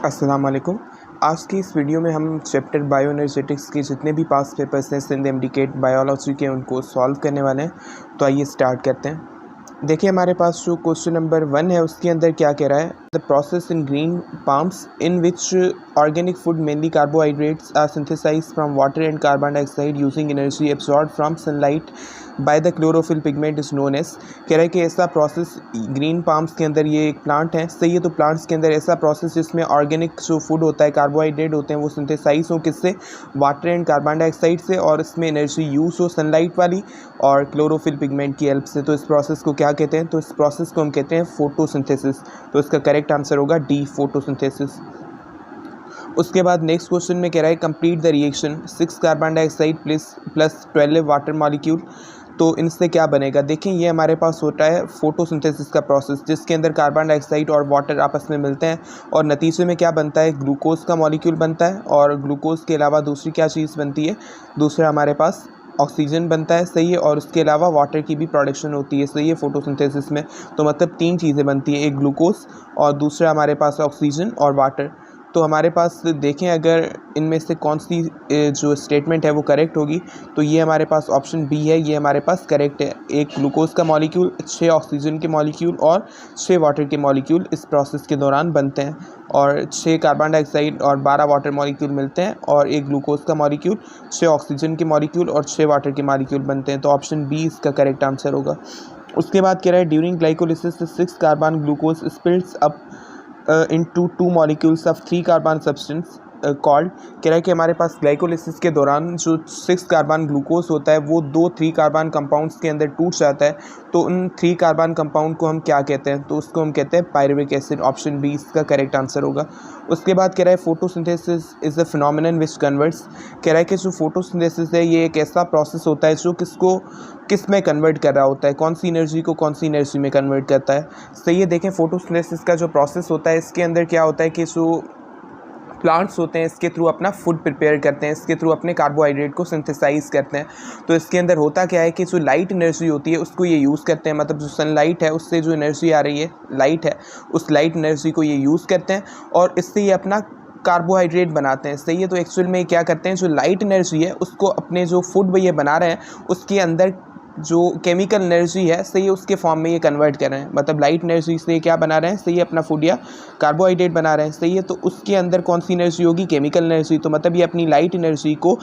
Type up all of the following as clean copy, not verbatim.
अस्सलाम वालेकुम। आज की इस वीडियो में हम चैप्टर बायोएनर्जेटिक्स के जितने भी पास्ट पेपर्स हैं सिंध एमडीकेट बायोलॉजी के उनको सॉल्व करने वाले हैं। तो आइए स्टार्ट करते हैं। देखिए हमारे पास जो क्वेश्चन नंबर 1 है उसके अंदर क्या कह रहा है, the process in green palms in which organic food mainly carbohydrates are synthesised from water and carbon dioxide using energy absorb from sunlight by the chlorophyll pigment is known as. कह रहा है कि ऐसा प्रोसेस ग्रीन पाम्स के अंदर, ये एक plant है, सही है। तो प्लांट्स के अंदर ऐसा प्रोसेस जिसमें ऑर्गेनिक जो फूड होता है, कार्बोहाइड्रेट होते हैं, वो सिंथेसाइज हो किससे, वाटर एंड कार्बन डाइऑक्साइड से, और इसमें एनर्जी यूज हो सनलाइट वाली और क्लोरोफिल पिगमेंट की हेल्प से। तो इस प्रोसेस को क्या कहते हैं, तो इस प्रोसेस को हम कहते हैं फोटोसिंथेसिस। तो इसका करेक्ट आंसर होगा डी, फोटोसिंथेसिस। उसके बाद नेक्स्ट क्वेश्चन में कह रहा है complete the reaction 6 carbon dioxide plus 12 water molecule. तो इनसे क्या बनेगा, देखिए ये हमारे पास होता है फोटोसिंथेसिस का प्रोसेस जिसके अंदर कार्बन डाइऑक्साइड और वाटर आपस में मिलते हैं और नतीजे में क्या बनता है, ग्लूकोज का मॉलिक्यूल बनता है। और ग्लूकोज के अलावा दूसरी क्या चीज़ बनती है, दूसरा हमारे पास ऑक्सीजन बनता है, सही है। और उसके अलावा वाटर की भी प्रोडक्शन होती है, सही है, फोटोसिंथेसिस में। तो मतलब 3 चीज़ें बनती हैं, एक ग्लूकोज और दूसरा हमारे पास ऑक्सीजन और वाटर। तो हमारे पास देखें अगर इनमें से कौन सी जो स्टेटमेंट है वो करेक्ट होगी, तो ये हमारे पास ऑप्शन बी है, ये हमारे पास करेक्ट है। एक ग्लूकोज का मॉलिक्यूल, 6 ऑक्सीजन के मॉलिक्यूल और 6 वाटर के मॉलिक्यूल इस प्रोसेस के दौरान बनते हैं, और 6 कार्बन डाइऑक्साइड और 12 वाटर मॉलिक्यूल मिलते हैं, और एक ग्लूकोज का मॉलिक्यूल, 6 ऑक्सीजन के मॉलिक्यूल और 6 वाटर के मॉलिक्यूल बनते हैं। तो ऑप्शन बी इसका करेक्ट आंसर होगा। उसके बाद कह रहा है during glycolysis 6 carbon glucose spills up into 2 molecules of 3 carbon substance called. कह रहा है कि हमारे पास ग्लाइकोलिसिस के दौरान जो 6 कार्बन ग्लूकोज होता है वो 2 3 कार्बन कंपाउंड्स के अंदर टूट जाता है। तो उन 3 कार्बन कंपाउंड को हम क्या कहते हैं, तो उसको हम कहते हैं पायरुविक एसिड। ऑप्शन बी इसका करेक्ट आंसर होगा। उसके बाद कह रहा है photosynthesis is a phenomenon which converts. कह रहा है कि जो फोटोसिंथेसिस है ये एक ऐसा प्रोसेस होता है जो किस में कन्वर्ट कर रहा होता है, कौन सी एनर्जी को कौन सी एनर्जी में कन्वर्ट करता है, सही है। देखें फोटोसिंथेसिस का जो प्रोसेस होता है इसके अंदर क्या होता है कि जो प्लांट्स होते हैं इसके थ्रू अपना फूड प्रिपेयर करते हैं, इसके थ्रू अपने कार्बोहाइड्रेट को सिंथेसाइज करते हैं। तो इसके अंदर होता क्या है कि जो लाइट एनर्जी होती है उसको ये यूज़ करते हैं, मतलब जो सनलाइट है उससे जो एनर्जी आ रही है, लाइट है, उस लाइट एनर्जी को ये यूज़ करते हैं और इससे ये अपना कार्बोहाइड्रेट बनाते हैं, सही है। तो एक्चुअल में क्या करते हैं, जो लाइट एनर्जी है उसको अपने जो फूड ये बना रहे हैं उसके अंदर जो केमिकल एनर्जी है, सही है, उसके फॉर्म में ये कन्वर्ट कर रहे हैं। मतलब लाइट एनर्जी से क्या बना रहे हैं, सही है, अपना फूड या कार्बोहाइड्रेट बना रहे हैं, सही है। तो उसके अंदर कौन सी एनर्जी होगी, केमिकल एनर्जी। तो मतलब ये अपनी लाइट एनर्जी को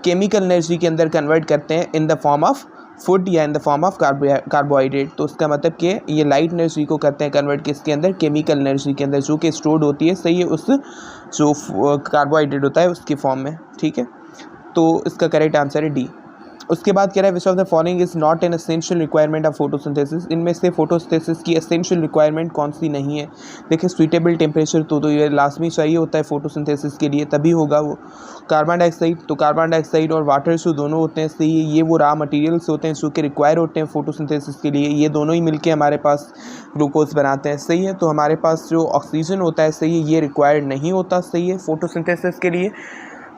केमिकल एनर्जी के अंदर कन्वर्ट करते हैं in the form of food या in the form of carbohydrate. तो उसका मतलब कि ये लाइट एनर्जी को करते हैं कन्वर्ट किसके अंदर, केमिकल एनर्जी के अंदर, जो कि स्टोर्ड होती है, सही है, उस जो कार्बोहाइड्रेट होता है उसकी फॉर्म में, ठीक है। तो इसका करेक्ट आंसर है डी। उसके बाद कह रहा है which of the following is not an essential requirement of photosynthesis. इनमें से फोटोसिंथेसिस की एसेंशियल रिक्वायरमेंट कौन सी नहीं है। देखिए सुइटेबल टेम्परेचर तो ये लाजमी चाहिए होता है फोटोसिंथेसिस के लिए, तभी होगा वो। कार्बन डाइऑक्साइड, तो कार्बन डाइऑक्साइड और वाटर जो दोनों होते हैं, सही है, ये वो रॉ मटेरियल्स होते हैं जो कि रिक्वायर होते हैं फोटोसिंथेसिस के लिए। ये दोनों ही मिलके हमारे पास ग्लूकोज बनाते हैं, सही है। तो हमारे पास जो ऑक्सीजन होता है, सही है, ये रिक्वायर्ड नहीं होता, सही है, फोटोसिंथेसिस के लिए।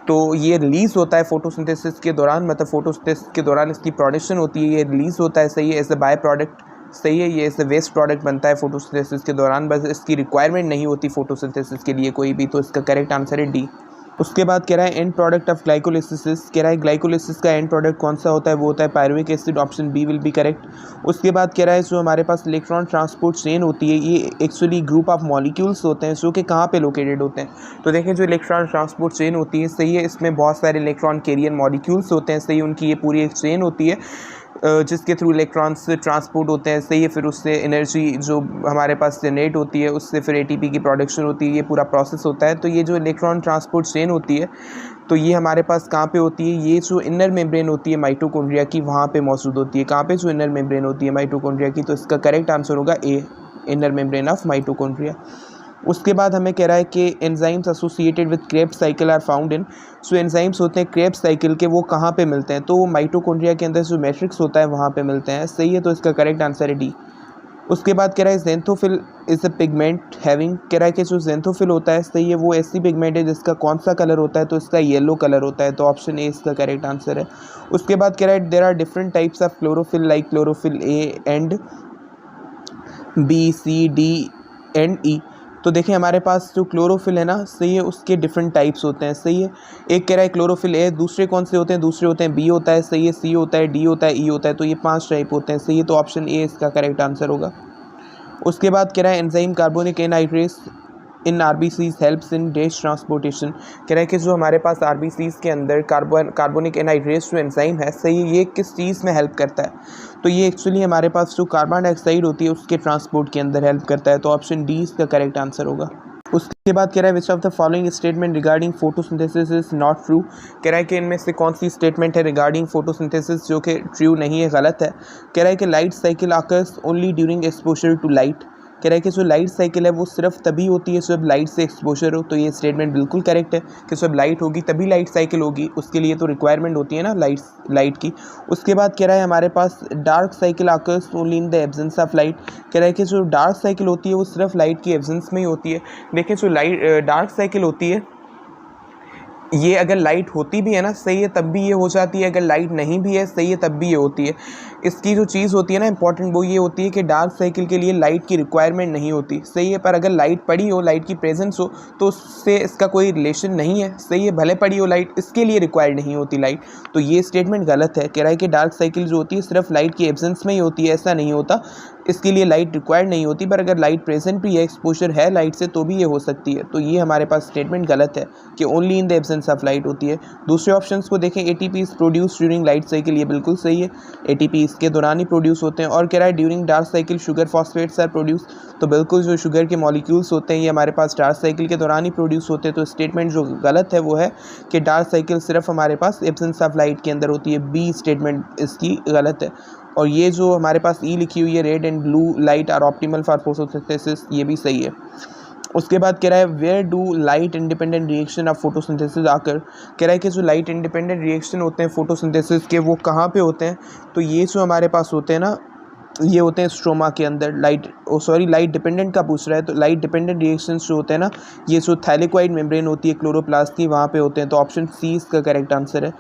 तो ये रिलीज़ होता है फोटोसिंथेसिस के दौरान, मतलब फोटोसिंथेसिस के दौरान इसकी प्रोडक्शन होती है, ये रिलीज़ होता है, सही है, एज अ बाय प्रोडक्ट, सही है, ये एज अ वेस्ट प्रोडक्ट बनता है फोटोसिंथेसिस के दौरान, बस इसकी रिक्वायरमेंट नहीं होती फोटोसिंथेसिस के लिए कोई भी। तो इसका करेक्ट आंसर है डी। उसके बाद कह रहा है एंड प्रोडक्ट ऑफ ग्लाइकोलिसिस। कह रहा है ग्लाइकोलिसिस का एंड प्रोडक्ट कौन सा होता है, वो होता है pyruvic acid. Option B will be correct. उसके बाद कह रहा है जो हमारे पास इलेक्ट्रॉन ट्रांसपोर्ट चेन होती है, ये एक्चुअली ग्रुप ऑफ मॉलिक्यूल्स होते हैं जो कि कहाँ पे लोकेटेड होते हैं। तो देखें जो इलेक्ट्रॉन ट्रांसपोर्ट चेन होती है, सही है, इसमें बहुत सारे इलेक्ट्रॉन कैरियर मॉलिक्यूल्स होते हैं, सही है, उनकी ये पूरी एक चेन होती है जिसके थ्रू इलेक्ट्रॉन्स ट्रांसपोर्ट होते हैं, सही है। फिर उससे एनर्जी जो हमारे पास जनरेट होती है, उससे फिर एटीपी की प्रोडक्शन होती है, ये पूरा प्रोसेस होता है। तो ये जो इलेक्ट्रॉन ट्रांसपोर्ट चेन होती है, तो ये हमारे पास कहाँ पे होती है, ये जो इनर मेम्ब्रेन होती है माइटोकॉन्ड्रिया की, वहाँ पे मौजूद होती है। कहाँ पे, जो इनर मेम्ब्रेन होती है माइटोकॉन्ड्रिया की। तो इसका करेक्ट आंसर होगा A, inner membrane of mitochondria. उसके बाद हमें कह रहा है कि enzymes associated with Krebs cycle are found in. So enzymes होते हैं क्रेब्स साइकिल के, वो कहाँ पे मिलते हैं, तो वो माइटोकॉन्ड्रिया के अंदर जो मैट्रिक्स होता है वहाँ पे मिलते हैं, सही है। तो इसका करेक्ट आंसर है डी। उसके बाद कह रहा है ज़ेंथोफिल इज़ अ पिगमेंट हैविंग। कह रहा है कि जो ज़ेंथोफिल होता है, सही है, वो ऐसी पिगमेंट है जिसका कौन सा कलर होता है, तो इसका येलो कलर होता है। तो ऑप्शन ए इसका करेक्ट आंसर है। उसके बाद कह रहा है there are different types of chlorophyll like chlorophyll A and B C D and E. तो देखिए हमारे पास जो क्लोरोफिल है ना, सही है, उसके डिफरेंट टाइप्स होते हैं, सही है। एक कह रहा है क्लोरोफिल ए, दूसरे कौन से होते हैं, दूसरे होते हैं बी होता है, सही है, सी होता है, डी होता है, ई होता है। तो ये 5 टाइप होते हैं, सही है। तो ऑप्शन ए इसका करेक्ट आंसर होगा। उसके बाद कह रहा है enzyme carbonic anhydrase in RBCs helps in dash transportation. कह रहा है कि जो हमारे पास आरबीसीज के अंदर कार्बोनिक एनहाइड्रेस जो एंजाइम है, सही है, ये किस चीज़ में हेल्प करता है। तो ये एक्चुअली हमारे पास जो कार्बन डाइऑक्साइड होती है उसके ट्रांसपोर्ट के अंदर हेल्प करता है। तो ऑप्शन डी इसका करेक्ट आंसर होगा। उसके बाद कह रहा है which of the following statement regarding photosynthesis is not true. कह रहा है कि इनमें से कौन सी स्टेटमेंट है रिगार्डिंग फोटोसिंथेसिस जो कि ट्रू नहीं है, गलत है। कह रहा है कि light cycle occurs only during exposure to light. कह रहा है कि जो लाइट साइकिल है वो सिर्फ तभी होती है जब लाइट से एक्सपोजर हो। तो ये स्टेटमेंट बिल्कुल करेक्ट है कि जब लाइट होगी तभी लाइट साइकिल होगी, उसके लिए तो रिक्वायरमेंट होती है ना लाइट की। उसके बाद कह रहा है हमारे पास dark cycle occurs only in the absence of light. कह रहा है कि जो डार्क साइकिल होती है वो सिर्फ लाइट की एब्सेंस में ही होती है। देखिए जो डार्क साइकिल होती है ये अगर लाइट होती भी है ना, सही है, तब भी ये हो जाती है, अगर लाइट नहीं भी है, सही है, तब भी ये होती है। इसकी जो चीज़ होती है ना इंपॉर्टेंट, वो ये होती है कि डार्क साइकिल के लिए लाइट की रिक्वायरमेंट नहीं होती, सही है। पर अगर लाइट पड़ी हो, लाइट की प्रेजेंस हो, तो उससे इसका कोई रिलेशन नहीं है, सही है। भले पड़ी हो लाइट, इसके लिए रिक्वायर्ड नहीं होती लाइट। तो ये स्टेटमेंट गलत है। कह रहा है कि डार्क साइकिल जो होती है सिर्फ लाइट की एब्सेंस में ही होती है, ऐसा नहीं होता, इसके लिए लाइट रिक्वायर्ड नहीं होती। पर अगर लाइट प्रेजेंट भी है, एक्सपोजर है लाइट से, तो भी ये हो सकती है। तो ये हमारे पास स्टेटमेंट गलत है कि only in the absence of light होती है। दूसरे ऑप्शंस को देखें, ATP is produce during light cycle, ये बिल्कुल सही है, एटीपी इसके दौरान ही प्रोड्यूस होते हैं। और कह रहा है during dark cycle sugar phosphates are produce. तो बिल्कुल जो शुगर के मॉलिक्यूल्स होते हैं ये हमारे पास डार्क साइकिल के दौरान ही प्रोड्यूस होते हैं। तो स्टेटमेंट जो गलत है वो है कि डार्क साइकिल सिर्फ हमारे पास एब्सेंस ऑफ लाइट के अंदर होती है, बी स्टेटमेंट इसकी गलत है। और ये जो हमारे पास ई लिखी हुई है, red and blue light are optimal for photosynthesis, ये भी सही है। उसके बाद कह रहा है where do light independent reaction of photosynthesis occur. कह रहा है कि जो लाइट इंडिपेंडेंट रिएक्शन होते हैं फोटोसिंथेसिस के, वो कहाँ पे होते हैं। तो ये जो हमारे पास होते हैं ना, ये होते हैं स्ट्रोमा के अंदर। लाइट डिपेंडेंट का पूछ रहा है, तो लाइट डिपेंडेंट रिएक्शंस जो होते हैं ना, ये जो थैलेक्वाइड मेम्ब्रेन होती है क्लोरोप्लास्ट की, वहाँ पे होते हैं। तो ऑप्शन सी इसका करेक्ट आंसर है।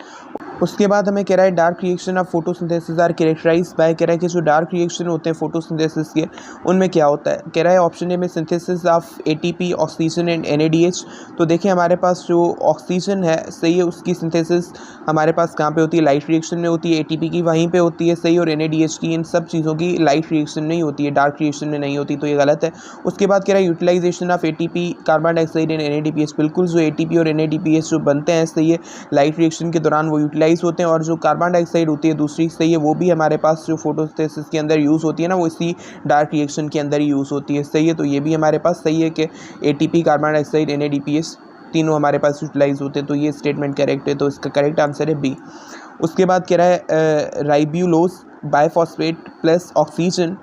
उसके बाद हमें कह रहा है dark reaction of photosynthesis are characterised by. कह रहा है कि जो डार्क रिएक्शन होते हैं फोटोसिंथेसिस के, उनमें क्या होता है। कह रहा है ऑप्शन ए में synthesis of ATP, oxygen and NADH. तो देखिए हमारे पास जो ऑक्सीजन है, सही है, उसकी सिंथेसिस हमारे पास कहाँ पे होती है, लाइट रिएक्शन में होती है। एटीपी की वहीं पे होती है, सही, और एनएडीएच की, इन सब चीज़ों की लाइट रिएक्शन नहीं होती है, डार्क रिएक्शन में नहीं होती। तो ये गलत है। उसके बाद कह रहा है utilisation of ATP, carbon dioxide and NADPH. बिल्कुल जो एटीपी और एनएडीपीएच जो बनते हैं, सही है, लाइट रिएक्शन के दौरान वो यूटिलाइज होते हैं। और जो कार्बन डाइऑक्साइड होती है दूसरी, सही है, वो भी हमारे पास जो फोटोसिंथेसिस के अंदर यूज़ होती है ना, वो इसी डार्क रिएक्शन के अंदर ही यूज़ होती है, सही है। तो ये भी हमारे पास सही है कि एटीपी, कार्बन डाइऑक्साइड, एनएडीपीएच तीनों हमारे पास यूटिलाइज होते हैं। तो ये स्टेटमेंट करेक्ट है। तो इसका करेक्ट आंसर है बी। उसके बाद कह रहा है राइब्यूलोज बाइफॉस्फेट प्लस ऑक्सीजन,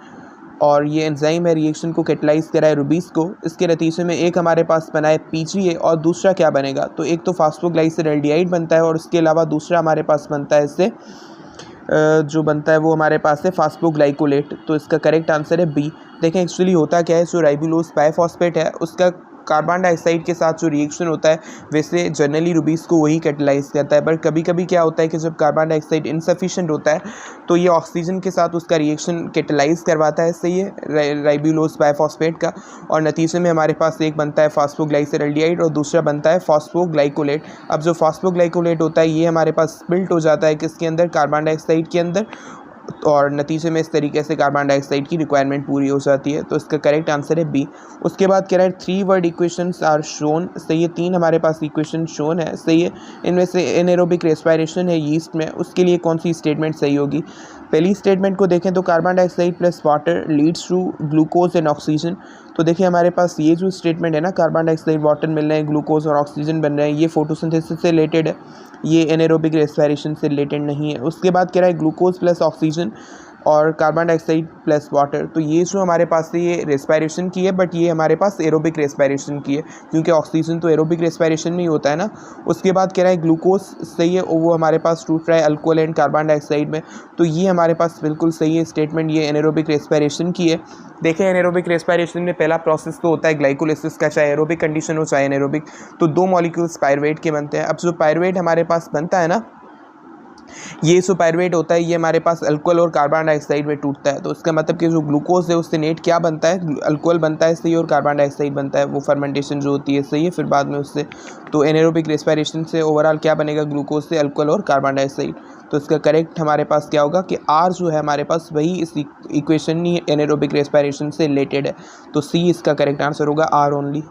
और ये एंजाइम है, रिएक्शन को कैटलाइज करा है रूबीस को। इसके नतीजे में एक हमारे पास बना है पीजीए और दूसरा क्या बनेगा। तो एक तो फास्फोग्लाइसरल्डिहाइड बनता है और उसके अलावा दूसरा हमारे पास बनता है इससे जो बनता है वो हमारे पास है फास्फोग्लाइकोलेट। तो इसका करेक्ट आंसर है बी। देखें एक्चुअली होता क्या है, जो राइबुलोज बाइफॉस्फेट है उसका कार्बन डाइऑक्साइड के साथ जो रिएक्शन होता है, वैसे जनरली रूबीस को वही कैटलाइज करता है। पर कभी कभी क्या होता है कि जब कार्बन डाइऑक्साइड इनसफिशिएंट होता है तो ये ऑक्सीजन के साथ उसका रिएक्शन कैटलाइज करवाता है, सही है, राइबुलोज बाइफॉस्फेट का। और नतीजे में हमारे पास एक बनता है फास्फोग्लाइसरल्डिहाइड और दूसरा बनता है फास्फोग्लाइकोलेट। अब जो फास्फोग्लाइकोलेट होता है ये हमारे पास स्पिल्ट हो जाता है किसके अंदर, कार्बन डाइऑक्साइड के अंदर, और नतीजे में इस तरीके से कार्बन डाइऑक्साइड की रिक्वायरमेंट पूरी हो जाती है। तो इसका करेक्ट आंसर है बी। उसके बाद कह रहा है 3 वर्ड इक्वेशंस आर शोन, सही है, 3 हमारे पास इक्वेशन शोन है, सही है। इनमें से एनारोबिक रेस्पिरेशन है यीस्ट में, उसके लिए कौन सी स्टेटमेंट सही होगी। पहली स्टेटमेंट को देखें तो carbon dioxide plus water leads to glucose and oxygen. तो देखिए हमारे पास ये जो स्टेटमेंट है ना, कार्बन डाइऑक्साइड, वाटर मिल रहे हैं, ग्लूकोज और ऑक्सीजन बन रहे हैं, ये फोटोसिंथेसिस से रिलेटेड है, ये एनारोबिक रेस्पिरेशन से रिलेटेड नहीं है। उसके बाद कह रहा है ग्लूकोज प्लस ऑक्सीजन और कार्बन डाइऑक्साइड प्लस वाटर। तो ये जो हमारे पास है ये रेस्पिरेशन की है, बट ये हमारे पास एरोबिक रेस्पिरेशन की है, क्योंकि ऑक्सीजन तो एरोबिक रेस्पिरेशन में ही होता है ना। उसके बाद कह रहा है ग्लूकोज सही है, वो हमारे पास 2 try alcohol and carbon dioxide में। तो ये हमारे पास बिल्कुल सही है स्टेटमेंट, ये एनारोबिक रेस्पिरेशन की है। देखें एनारोबिक रेस्पिरेशन में पहला प्रोसेस तो होता है ग्लाइकोलिसिस का, चाहे एरोबिक कंडीशन हो चाहे एनारोबिक। तो 2 मॉलिक्यूल्स पायरुवेट के बनते हैं। अब जो पायरुवेट हमारे पास बनता है ना, ये इसोपाइरुवेट होता है, ये हमारे पास अल्कोहल और कार्बन डाइऑक्साइड में टूटता है। तो इसका मतलब कि जो ग्लूकोज है उससे नेट क्या बनता है, अल्कोहल बनता है सही, और कार्बन डाइऑक्साइड बनता है, वो फर्मेंटेशन जो होती है सही है, फिर बाद में उससे तो एनारोबिक रेस्पिरेशन से ओवरऑल क्या बनेगा, ग्लूकोज से अल्कोहल और कार्बन डाइऑक्साइड। तो इसका करेक्ट हमारे पास क्या होगा कि आर जो है हमारे पास वही इस इक्वेशन ही एनारोबिक रेस्पिरेशन से रिलेटेड है। तो सी इसका करेक्ट आंसर होगा, आर ओनली।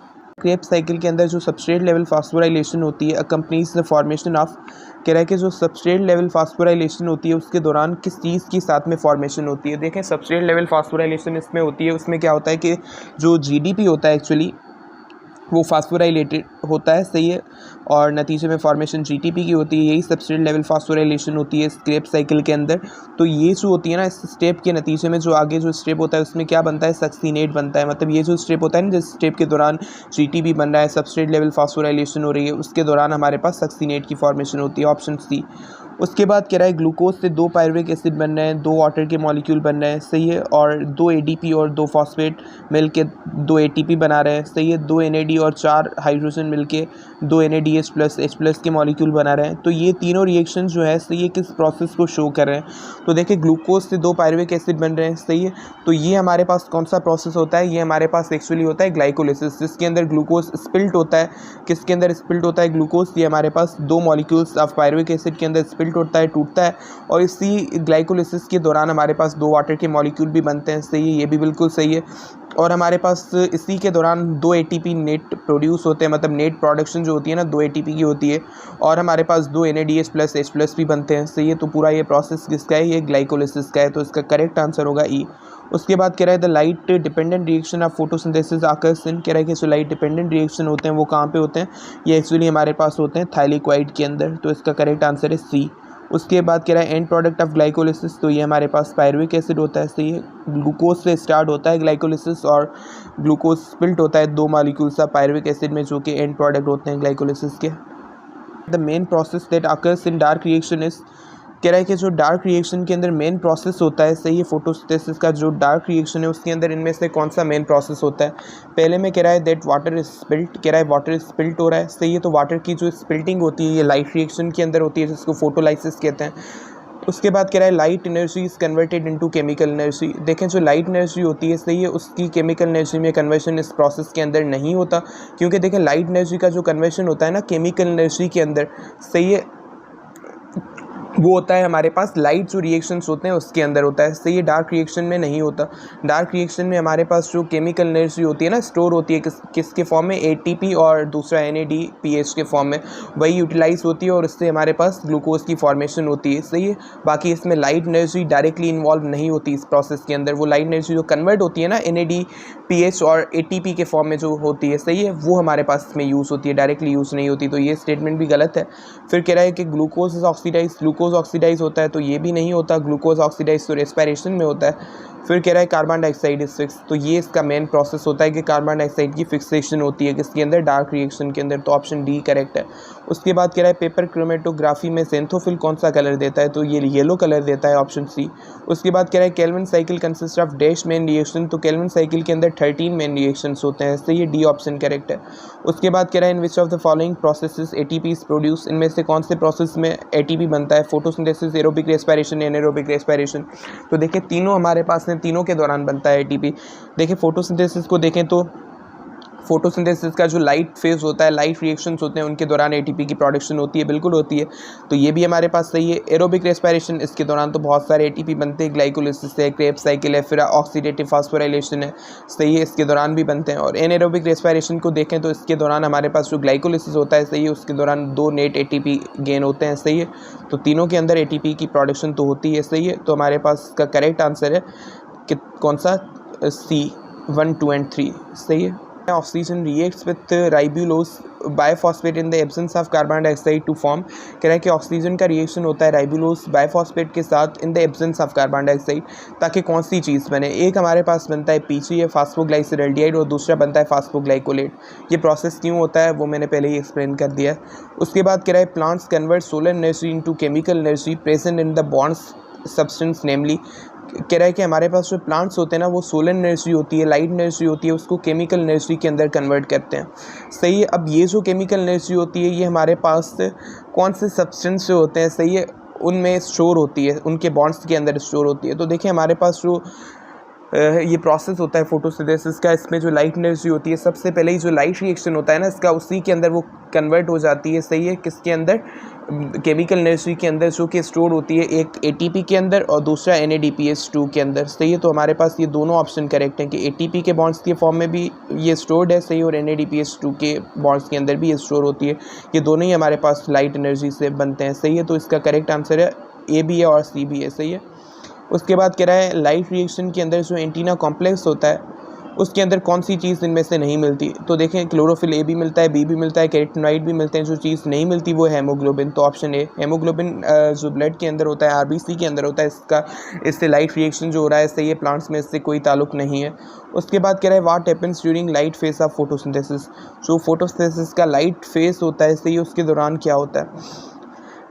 क्रेब्स साइकिल के अंदर जो सबस्ट्रेट लेवल फास्फोराइलेशन होती है अकम्पनीज द फॉर्मेशन ऑफ, कह रहा है कि जो सबस्ट्रेट लेवल फास्फोराइलेशन होती है उसके दौरान किस चीज़ की साथ में फॉर्मेशन होती है। देखें सबस्ट्रेट लेवल फास्फोराइलेशन इसमें होती है, उसमें क्या होता है कि जो जीडीपी होता है एक्चुअली वो फास्फोराइलेटेड होता है सही है, और नतीजे में फॉर्मेशन जीटीपी की होती है, यही सबस्ट्रेट लेवल फास्फोराइलेशन होती है क्रेब्स साइकिल के अंदर। तो ये जो होती है ना, इस स्टेप के नतीजे में जो आगे जो स्टेप होता है उसमें क्या बनता है, सक्सीनेट बनता है। मतलब ये जो स्टेप होता है ना, जिस स्टेप के दौरान जीटीपी बन रहा है, सबस्ट्रेट लेवल फास्फोराइलेशन हो रही है, उसके दौरान हमारे पास सक्सीनेट की फॉर्मेशन होती है, ऑप्शन सी। उसके बाद कह रहा है ग्लूकोज से 2 पायरुविक एसिड बन रहे हैं, 2 वाटर के मॉलिक्यूल बन रहे हैं सही है, और 2 एडीपी और 2 फॉस्फेट मिलके 2 एटीपी बना रहे हैं सही है, 2 एनएडी और 4 हाइड्रोजन मिलके 2 एनएडीएच प्लस एच प्लस के मॉलिक्यूल बना रहे हैं। तो ये तीनों रिएक्शन जो है सही है किस प्रोसेस को शो कर रहे हैं। तो देखिए ग्लूकोज से 2 पायरुविक एसिड बन रहे हैं सही है, तो ये हमारे पास कौन सा प्रोसेस होता है, ये हमारे पास एक्चुअली होता है ग्लाइकोलिसिस, जिसके अंदर ग्लूकोज स्पिल्ट होता है। किसके अंदर स्पिल्ट होता है ग्लूकोज, ये हमारे पास 2 मॉलिक्यूल्स ऑफ पायरुविक एसिड के अंदर स्पिल्ट होता है, टूटता है, और इसी ग्लाइकोलिसिस के दौरान हमारे पास 2 वाटर के मॉलिक्यूल भी बनते हैं सही है, ये भी बिल्कुल सही है। और हमारे पास इसी के दौरान 2 एटीपी नेट प्रोड्यूस होते हैं, मतलब नेट प्रोडक्शन जो होती है ना 2 एटीपी की होती है, और हमारे पास 2 एनएडीएच प्लस एच प्लस भी बनते हैं सही है। तो पूरा ये प्रोसेस किसका है, ये ग्लाइकोलिसिस का है। तो इसका करेक्ट आंसर होगा ई। उसके बाद कह रहा है the light dependent reaction of photosynthesis occurs in, कह रहा है कि जो लाइट डिपेंडेंट रिएक्शन होते हैं वो कहाँ पे होते हैं, ये एक्चुअली हमारे पास होते हैं थाइलिक्वाइड के अंदर। तो इसका करेक्ट आंसर है सी। उसके बाद कह रहा है एंड प्रोडक्ट ऑफ ग्लाइकोलिसिस, तो ये हमारे पास पायरुविक एसिड होता है सही है, ग्लूकोज से स्टार्ट होता है ग्लाइकोलिसिस, और ग्लूकोज स्पिल्ट होता है 2 मॉलिक्यूल्स ऑफ पायरुविक एसिड में, जो कि एंड प्रोडक्ट होते हैं ग्लाइकोलिसिस के। The main process that occurs in dark reaction is, कह रहा है कि जो डार्क रिएक्शन के अंदर मेन प्रोसेस होता है सही है फोटोसिंथेसिस का, जो डार्क रिएक्शन है उसके अंदर इनमें से कौन सा मेन प्रोसेस होता है। पहले में कह रहा है दैट वाटर इज स्पिल्ट, कह रहा है वाटर स्पिल्ट हो रहा है सही है, तो वाटर की जो स्पिल्टिंग होती है ये लाइट रिएक्शन के अंदर होती है, जिसको फोटोलाइसिस कहते हैं। उसके बाद कह रहा है light energy is converted into chemical energy. देखें जो लाइट एनर्जी होती है सही है उसकी केमिकल एनर्जी में कन्वर्शन इस प्रोसेस के अंदर नहीं होता, क्योंकि देखें लाइट एनर्जी का जो कन्वर्शन होता है ना केमिकल एनर्जी के अंदर सही है, वो होता है हमारे पास लाइट जो रिएक्शंस होते हैं उसके अंदर होता है सही है, डार्क रिएक्शन में नहीं होता। डार्क रिएक्शन में हमारे पास जो केमिकल एनर्जी होती है ना स्टोर होती है किसके फॉर्म में, एटीपी और दूसरा एनएडीपीएच के फॉर्म में, वही यूटिलाइज होती है और इससे हमारे पास ग्लूकोज की फॉर्मेशन होती है सही है। बाकी इसमें लाइट एनर्जी डायरेक्टली इन्वॉल्व नहीं होती इस प्रोसेस के अंदर, वो लाइट एनर्जी जो कन्वर्ट होती है ना एनएडीपीएच और एटीपी के फॉर्म में जो होती है सही है, वो हमारे पास इसमें यूज़ होती है, डायरेक्टली यूज़ नहीं होती। तो ये स्टेटमेंट भी गलत है। फिर कह रहा है कि glucose is oxidise, glucose oxidise होता है, तो ये भी नहीं होता, ग्लूकोज ऑक्सीडाइज तो रेस्पिरेशन में होता है। फिर कह रहा है कार्बन डाइऑक्साइड इज फिक्स, तो ये इसका मेन प्रोसेस होता है कि कार्बन डाइऑक्साइड की फिक्सेशन होती है किसके अंदर, डार्क रिएक्शन के अंदर। तो ऑप्शन डी करेक्ट है। उसके बाद कह रहा है पेपर क्रोमेटोग्राफी में सेंथोफिल कौन सा कलर देता है, तो ये येलो कलर देता है, ऑप्शन सी। उसके बाद कह रहा है Calvin cycle consist of dash main reaction, तो केल्विन साइकिल के अंदर 13 मेन रिएक्शंस होते हैं, तो ये डी ऑप्शन करेक्ट है। उसके बाद कह रहा है in which of the following processes ATP is produce, इनमें से कौन से प्रोसेस में एटीपी बनता है, photosynthesis, aerobic respiration, anaerobic respiration. तो देखिए तीनों हमारे पास हैं, तीनों के दौरान बनता है एटीपी। देखिए फोटोसिंथेसिस को देखें तो फोटोसिंथेसिस का जो लाइट फेज होता है, लाइट रिएक्शंस होते हैं, उनके दौरान एटीपी की प्रोडक्शन होती है, बिल्कुल होती है, तो ये भी हमारे पास सही है। एरोबिक रेस्पिरेशन, इसके दौरान तो बहुत सारे एटीपी बनते हैं, ग्लाइकोलिसिस है, क्रेब्स साइकिल है, फिर ऑक्सीडेटिव फास्फोराइलेशन है सही है, इसके दौरान भी बनते हैं। और एनारोबिक रेस्पिरेशन को देखें तो इसके दौरान हमारे पास जो ग्लाइकोलिसिस होता है सही है, उसके दौरान 2 नेट एटीपी गेन होते हैं सही है। तो तीनों के अंदर एटीपी की प्रोडक्शन तो होती है सही है। तो हमारे पास का करेक्ट आंसर है कि कौन सा, सी 1, 2 एंड 3 सही है। Oxygen reacts with ribulose biophosphate in the absence of carbon dioxide to form, कह रहा है कि ऑक्सीजन का रिएक्शन होता है राइबुलोज बायोफॉस्फेट के साथ इन the absence of carbon dioxide, ताकि कौन सी चीज़ बने। एक हमारे पास बनता है पीजी या फास्फोग्लाइसरल्डिहाइड, और दूसरा बनता है फास्फोग्लाइकोलेट। ये प्रोसेस क्यों होता है वो मैंने पहले ही एक्सप्लेन कर दिया है। उसके बाद कह रहा है plants convert solar energy into chemical energy present in the bonds substance, namely कह रहा है कि हमारे पास जो प्लांट्स होते हैं ना वो सोलर एनर्जी होती है, लाइट एनर्जी होती है, उसको केमिकल एनर्जी के अंदर कन्वर्ट करते हैं सही है। अब ये जो केमिकल एनर्जी होती है ये हमारे पास कौन से सब्सटेंस से होते हैं सही है, उनमें स्टोर होती है, उनके बॉन्ड्स के अंदर स्टोर होती है। तो देखिए हमारे पास जो ये प्रोसेस होता है फोटोसिंथेसिस का, इसमें जो लाइट एनर्जी होती है, सबसे पहले ही जो लाइट रिएक्शन होता है ना इसका, उसी के अंदर वो कन्वर्ट हो जाती है, सही है, किसके अंदर, केमिकल एनर्जी के अंदर, जो कि स्टोर होती है एक ATP के अंदर और दूसरा NADPH2 के अंदर, सही है। तो हमारे पास ये दोनों ऑप्शन करेक्ट हैं कि ATP के बॉन्ड्स के फॉर्म में भी ये स्टोर्ड है, सही, और NADPH2 के बॉन्ड्स के अंदर भी ये स्टोर होती है। ये दोनों ही हमारे पास लाइट एनर्जी से बनते हैं, सही है। तो इसका करेक्ट आंसर है A भी है और C भी है, सही है। उसके बाद कह रहा है लाइट रिएक्शन के अंदर जो एंटीना कॉम्प्लेक्स होता है उसके अंदर कौन सी चीज़ इनमें से नहीं मिलती। तो देखें क्लोरोफिल A भी मिलता है, B भी मिलता है, कैरोटीनॉइड भी मिलते हैं, जो चीज़ नहीं मिलती वो है हेमोग्लोबिन। तो ऑप्शन ए, हेमोग्लोबिन जो ब्लड के अंदर होता है, RBC के अंदर होता है, इससे लाइट रिएक्शन जो हो रहा है, सही है, प्लांट्स में इससे कोई ताल्लुक नहीं है। उसके बाद कह रहा है what happens during light phase of photosynthesis, जो फोटोसिंथेसिस का लाइट फेज होता है, सही है, उसके दौरान क्या होता है।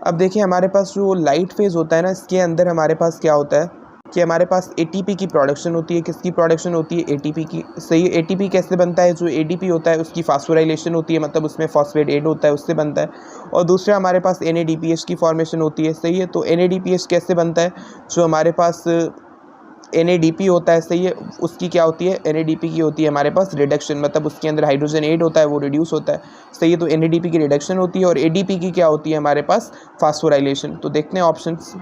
अब देखिए हमारे पास जो लाइट फेज होता है ना, इसके अंदर हमारे पास क्या होता है कि हमारे पास ATP की प्रोडक्शन होती है। किसकी प्रोडक्शन होती है, ATP की, सही है। ATP कैसे बनता है, जो ADP होता है उसकी फास्फोराइलेशन होती है, मतलब उसमें फॉस्फेट ऐड होता है, उससे बनता है। और दूसरा हमारे पास NADPH की फॉर्मेशन होती है, सही है। तो NADPH कैसे बनता है, जो हमारे पास NADP होता है, सही है, उसकी क्या होती है, NADP की होती है हमारे पास रिडक्शन, मतलब उसके अंदर हाइड्रोजन ऐड होता है, वो रिड्यूस होता है, सही है। तो NADP की रिडक्शन होती है और ADP की क्या होती है हमारे पास, फास्फोराइलेशन। तो देखते हैं ऑप्शंस।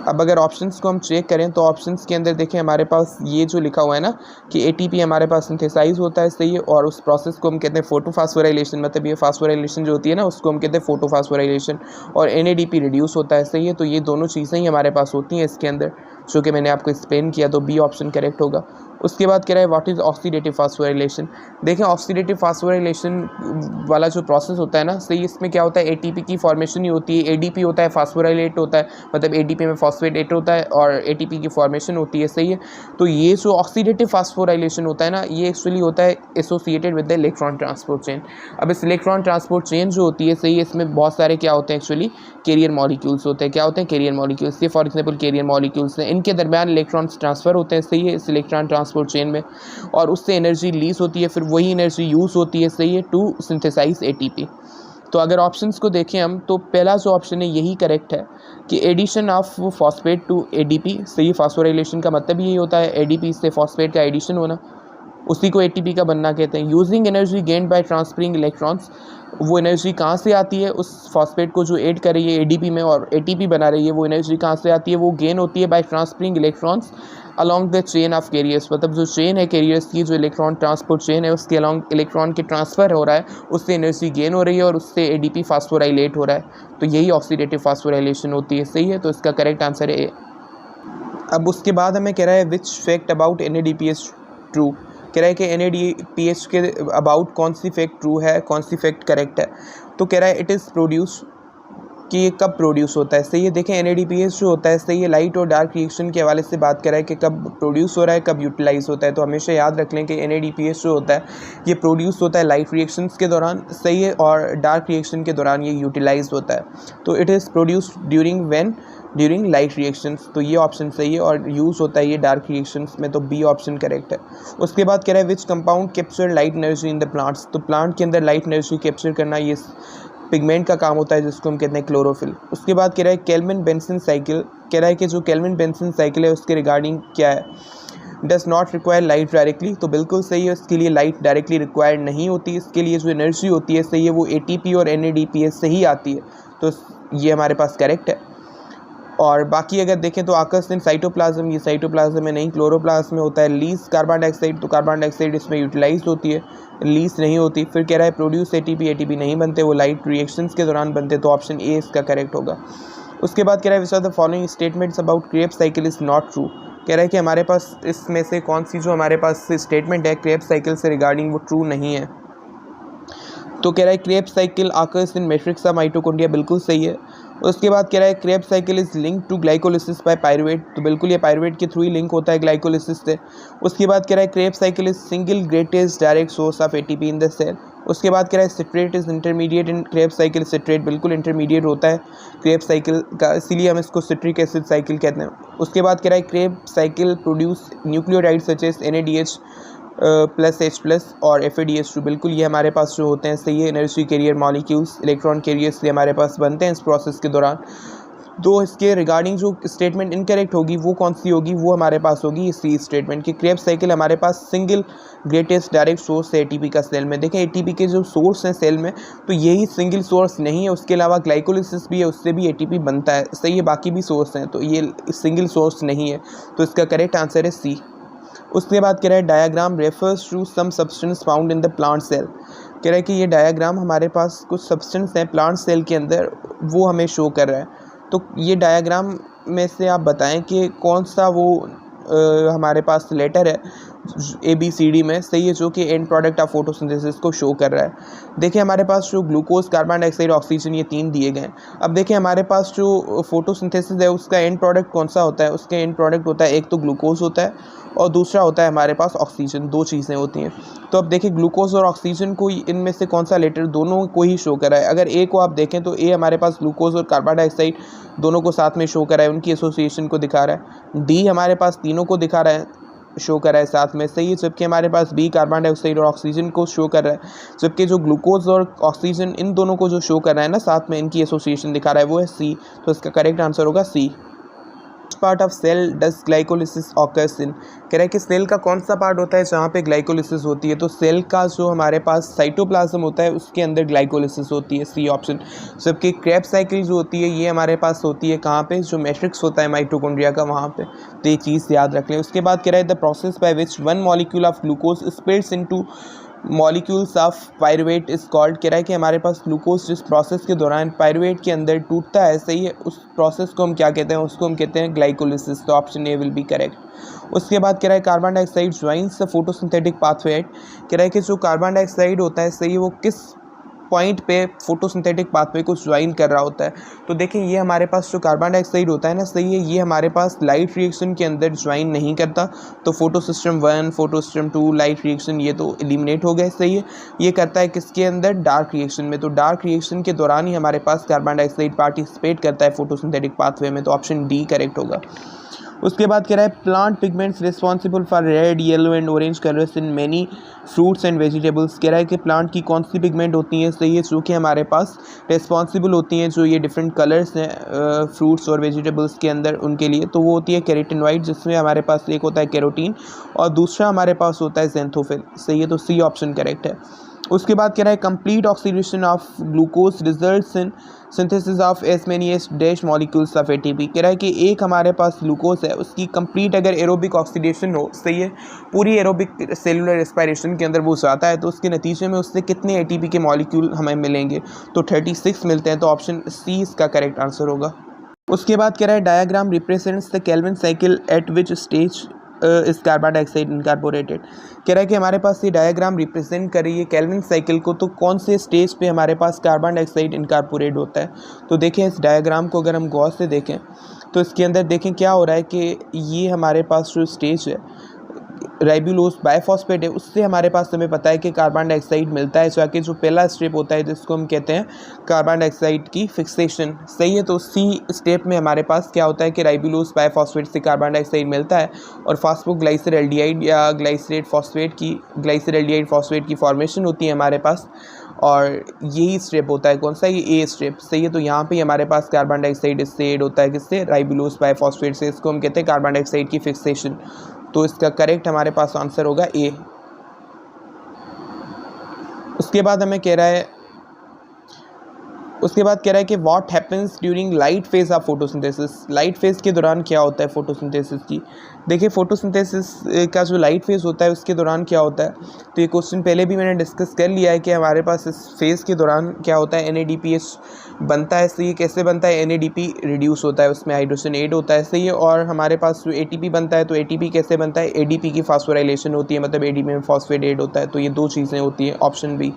अब अगर ऑप्शंस को हम चेक करें तो ऑप्शंस के अंदर देखें हमारे पास ये जो लिखा हुआ है ना कि ATP हमारे पास सिंथेसाइज होता है, सही है, और उस प्रोसेस को हम कहते हैं फोटोफास्फोराइलेशन, मतलब ये फास्फोराइलेशन जो होती है ना उसको हम कहते हैं फोटोफास्फोराइलेशन, और NADP रिड्यूस होता है, सही है। तो ये दोनों चीज़ें ही हमारे पास होती हैं इसके अंदर, जो कि मैंने आपको एक्सप्लेन किया। तो B ऑप्शन करेक्ट होगा। उसके बाद कह रहा है व्हाट इज़ ऑक्सीडेटिव फास्फोराइलेशन। देखें ऑक्सीडेटिव फास्फोराइलेशन वाला जो प्रोसेस होता है ना, सही, इसमें क्या होता है, ATP की फॉर्मेशन ही होती है, ADP होता है, फास्फोराइलेट होता है, मतलब ADP में फॉस्फेट ऐड होता है और ATP की फॉर्मेशन होती है, सही है। तो ये जो ऑक्सीडेटिव फास्फोराइलेशन होता है ना, ये एक्चुअली होता है associated with the electron transport chain. अब इस इलेक्ट्रॉन ट्रांसपोर्ट चेन जो होती है, सही है, इसमें बहुत सारे क्या होते हैं, एक्चुअली कैरियर मॉलिक्यूल्स होते हैं। क्या होते हैं, कैरियर मॉलिक्यूल्स। ये फॉर एग्जांपल कैरियर मॉलिक्यूल्स हैं, इनके दरमियान इलेक्ट्रॉन्स ट्रांसफ़र होते हैं, सही है, इस इलेक्ट्रॉन ट्रांसपोर्ट चेन में, और उससे एनर्जी लीज होती है, फिर वही एनर्जी यूज़ होती है, सही है, टू सिंथेसाइज ATP। तो अगर ऑप्शंस को देखें हम तो पहला जो ऑप्शन है यही करेक्ट है कि addition of phosphate to ADP, सही, फास्फोराइलेशन का मतलब यही होता है, ADP से फॉस्फेट का एडिशन होना, उसी को ATP का बनना कहते हैं। Using energy gained by transferring electrons, वो एनर्जी कहाँ से आती है, उस फॉस्फेट को जो ऐड कर रही है ADP में और ATP बना रही है, वो एनर्जी कहाँ से आती है, वो गेन होती है by transferring electrons along the chain of carriers, मतलब जो चेन है कैरियर्स की, जो इलेक्ट्रॉन ट्रांसपोर्ट चेन है उसके अलॉन्ग इलेक्ट्रॉन के ट्रांसफ़र हो रहा है, उससे एनर्जी गेन हो रही है और उससे ADP फास्फोराइलेट हो रहा है। तो यही ऑक्सीडेटिव फास्फोराइलेशन होती है, सही है। तो इसका करेक्ट आंसर है A। अब उसके बाद हमें कह रहा है विच फैक्ट अबाउट NADPH ट्रू, कह रहा है कि NADPH के अबाउट कौन सी फैक्ट ट्रू है, कौन सी फैक्ट करेक्ट है। तो कह रहा है इट इज़ प्रोड्यूस, कि ये कब प्रोड्यूस होता है, सही है। देखें NADPH जो होता है, सही है, लाइट और डार्क रिएक्शन के हवाले से बात कर रहा है कि कब प्रोड्यूस हो रहा है, कब यूटिलाइज होता है। तो हमेशा याद रख लें कि NADPH जो होता है ये प्रोड्यूस होता है लाइट रिएक्शंस के दौरान, सही है, और डार्क रिएक्शन के दौरान ये यूटिलाइज होता है। तो it is produced during light reactions, तो ये ऑप्शन सही है, और यूज़ होता है ये डार्क रिएक्शंस में, तो B ऑप्शन करेक्ट है। उसके बाद कह रहा है which compound capture light energy in the plants, तो प्लांट के अंदर लाइट एनर्जी कैप्चर करना ये पिगमेंट का काम होता है, जिसको हम कहते हैं क्लोरोफिल। उसके बाद कह रहा है केल्विन बेंसन साइकिल, कह रहा है कि जो केल्विन बेंसन साइकिल है उसके रिगार्डिंग क्या है, does not require light directly, तो बिल्कुल सही है, इसके लिए लाइट डायरेक्टली रिक्वायर्ड नहीं होती, इसके लिए जो एनर्जी होती है, सही है, वो ATP और NADPH से ही आती है। तो ये हमारे पास करेक्ट है। और बाकी अगर देखें तो आकर्स इन साइटोप्लाज्म, ये साइटोप्लाज्म में नहीं, क्लोरोप्लाज्म में होता है। लीज कार्बन डाइऑक्साइड, तो कार्बन डाइऑक्साइड इसमें यूटिलाइज होती है, लीज नहीं होती। फिर कह रहा है प्रोड्यूस ATP नहीं बनते, वो लाइट रिएक्शंस के दौरान बनते, तो ऑप्शन A इसका करेक्ट होगा। उसके बाद कह रहा है which are the following statements about Kreb cycle is not true, कह रहा है कि हमारे पास इसमें से कौन सी जो हमारे पास स्टेटमेंट है क्रेब साइकिल से रिगार्डिंग वो ट्रू नहीं है। तो कह रहा है Kreb cycle occurs in matrix of mitochondria, बिल्कुल सही है। उसके बाद कह रहा है Kreb cycle is link to glycolysis by pyruvate, तो बिल्कुल ये पायरुवेट के थ्रू ही लिंक होता है ग्लाइकोलिसिस से। उसके बाद कह रहा है Kreb cycle is single greatest direct source of ATP in the cell. उसके बाद कह रहा है citrate is intermediate in Kreb cycle, citrate बिल्कुल इंटरमीडिएट होता है क्रेब साइकिल का, इसीलिए हम इसको सिट्रिक एसिड साइकिल कहते हैं। उसके बाद कह रहा है Kreb cycle produce nucleotide such as NADH plus H plus और FADH2 बिल्कुल ये हमारे पास जो होते हैं सही है energy carrier molecules, electron carriers ये हमारे पास बनते हैं इस प्रोसेस के दौरान। तो इसके रिगार्डिंग जो स्टेटमेंट इनकरेक्ट होगी वो कौन सी होगी, वो हमारे पास होगी इस सी स्टेटमेंट की। क्रेब्स साइकिल हमारे पास सिंगल ग्रेटेस्ट डायरेक्ट सोर्स है ATP का सेल में। देखें ATP के जो सोर्स हैं सेल में तो यही सिंगल सोर्स नहीं है, उसके अलावा ग्लाइकोलिसिस भी है, उससे भी ATP बनता है, सही है, बाकी भी सोर्स हैं, तो ये सिंगल सोर्स नहीं है, तो इसका करेक्ट आंसर है सी। उसके बाद कह रहा है diagram refers to some substance found in the plant cell. कह रहा है कि ये डायग्राम हमारे पास कुछ सब्सटेंस हैं प्लांट सेल के अंदर, वो हमें शो कर रहा है। तो ये डायग्राम में से आप बताएं कि कौन सा वो हमारे पास लेटर है ABCD में, सही है, जो कि एंड प्रोडक्ट ऑफ फोटोसिंथेसिस को शो कर रहा है। देखिए हमारे पास जो ग्लूकोज, कार्बन डाइऑक्साइड, ऑक्सीजन ये 3 दिए गए हैं। अब देखिए हमारे पास जो फोटोसिंथेसिस है उसका एंड प्रोडक्ट कौन सा होता है, उसका एंड प्रोडक्ट होता है एक तो ग्लूकोज होता है और दूसरा होता है हमारे पास ऑक्सीजन, 2 चीज़ें होती हैं। तो अब देखिए ग्लूकोज और ऑक्सीजन को इनमें से कौन सा लेटर दोनों को ही शो कर रहा है। अगर ए को आप देखें तो ए हमारे पास ग्लूकोज और कार्बन डाइऑक्साइड दोनों को साथ में शो कर रहा है, उनकी एसोसिएशन को दिखा रहा है। डी हमारे पास तीनों को दिखा रहा है, शो कर रहा है साथ में, सही है, जबकि हमारे पास बी कार्बन डाइऑक्साइड और ऑक्सीजन को शो कर रहा है, जबकि जो ग्लूकोज और ऑक्सीजन इन दोनों को जो शो कर रहा है ना साथ में, इनकी एसोसिएशन दिखा रहा है, वो है सी। तो इसका करेक्ट आंसर होगा C. Part of cell does glycolysis occurs in. कह रहा है कि सेल का कौन सा पार्ट होता है जहाँ पे ग्लाइकोलिसिस होती है, तो सेल का जो हमारे पास साइटोप्लाज्म होता है उसके अंदर ग्लाइकोलिसिस होती है, सी ऑप्शन। जबकि क्रेब्स साइकिल जो होती है ये हमारे पास होती है कहाँ पे, जो मैट्रिक्स होता है माइटोकॉन्ड्रिया का वहाँ पे, तो ये चीज़ याद रख लें। उसके बाद कह रहा है the process by which 1 molecule of glucose splits into molecules of pyruvate is called. कह रहा है कि हमारे पास ग्लूकोज जिस प्रोसेस के दौरान पायरुवेट के अंदर टूटता है, सही है, उस प्रोसेस को हम क्या कहते हैं, उसको हम कहते हैं ग्लाइकोलिसिस। तो option A will be correct. उसके बाद कह रहा है carbon dioxide joins the photosynthetic pathway at. कह रहा है कि जो कार्बन डाइऑक्साइड होता है, सही है, वो किस पॉइंट पे फोटोसिंथेटिक पाथवे को ज्वाइन कर रहा होता है। तो देखिए ये हमारे पास जो कार्बन डाइऑक्साइड होता है ना, सही है, ये हमारे पास लाइट रिएक्शन के अंदर ज्वाइन नहीं करता, तो photo system 1, photo system 2, light reaction ये तो एलिमिनेट हो गए, सही है। ये करता है किसके अंदर, डार्क रिएक्शन में। तो डार्क रिएक्शन के दौरान ही हमारे पास कार्बन डाइऑक्साइड पार्टिसिपेट करता है फोटोसिंथेटिक पाथवे में, तो ऑप्शन डी करेक्ट होगा। उसके बाद कह रहा है plant pigments responsible for red, yellow and orange colours in many fruits and vegetables. कह रहा है कि प्लांट की कौन सी पिगमेंट होती हैं, सही है, जो कि हमारे पास रिस्पॉन्सिबल होती हैं जो ये डिफरेंट कलर्स हैं फ्रूट्स और वेजिटेबल्स के अंदर उनके लिए, तो वो होती है कैरोटीनॉइड, जिसमें हमारे पास एक होता है कैरोटीन और दूसरा हमारे पास होता है ज़ैंथोफिल, सही है, तो सी ऑप्शन करेक्ट है। उसके बाद कह रहा है complete oxidation of glucose results in synthesis of as many as dash molecules of ATP। कह रहा है कि एक हमारे पास ग्लूकोज है, उसकी कंप्लीट अगर एरोबिक ऑक्सीडेशन हो, सही है, पूरी एरोबिक सेलुलर रेस्पिरेशन के अंदर वो जाता है, तो उसके नतीजे में उससे कितने ATP के मॉलिक्यूल हमें मिलेंगे, तो 36 मिलते हैं, तो ऑप्शन सी इसका करेक्ट आंसर होगा। उसके बाद कह रहा है diagram represents the Calvin cycle eight which stage इस कार्बन डाइऑक्साइड इनकार्पोरेटेड। कह रहा है कि हमारे पास ये डायग्राम रिप्रेजेंट कर रही है केल्विन साइकिल को, तो कौन से स्टेज पे हमारे पास कार्बन डाइऑक्साइड इनकार्पोरेट होता है। तो देखें इस डायग्राम को अगर हम गौर से देखें तो इसके अंदर देखें क्या हो रहा है कि ये हमारे पास जो स्टेज है राइबुलोज बायफॉस्फेट है, उससे हमारे पास हमें पता है कि कार्बन डाइऑक्साइड मिलता है, जाके जो पहला स्टेप होता है जिसको हम कहते हैं कार्बन डाइऑक्साइड की फिक्सेशन, सही है। तो सी स्टेप में हमारे पास क्या होता है कि राइबुलोज बायफॉस्फेट से कार्बन डाइऑक्साइड मिलता है और फास्फोग्लाइसरएल्डिहाइड या ग्लाइसरेट फॉस्फेट की फॉर्मेशन होती है हमारे पास, और यही स्टेप होता है कौन सा, ये ए स्टेप, सही है। तो यहाँ पे हमारे पास कार्बन डाइऑक्साइड इससे ऐड होता है, किससे, राइबुलोज बायफॉस्फेट से, इसको हम कहते हैं कार्बन डाइऑक्साइड की फिक्सेशन। तो इसका करेक्ट हमारे पास आंसर होगा ए। उसके बाद कह रहा है कि what happens during light phase of photosynthesis. Light phase के दौरान क्या होता है फोटोसिंथेसिस की। देखिए फोटोसिंथेसिस का जो लाइट फेज होता है उसके दौरान क्या होता है, तो ये क्वेश्चन पहले भी मैंने डिस्कस कर लिया है कि हमारे पास इस फेज़ के दौरान क्या होता है, NADPH बनता है, सही है। कैसे बनता है, NADP रिड्यूस होता है, उसमें हाइड्रोजन ऐड होता है, सही है। और हमारे पास जो ATP बनता है, तो ATP कैसे बनता है, ADP की फास्फोराइलेशन होती है, मतलब ADP में फॉस्फेट ऐड होता है, तो ये 2 चीज़ें होती हैं, ऑप्शन बी।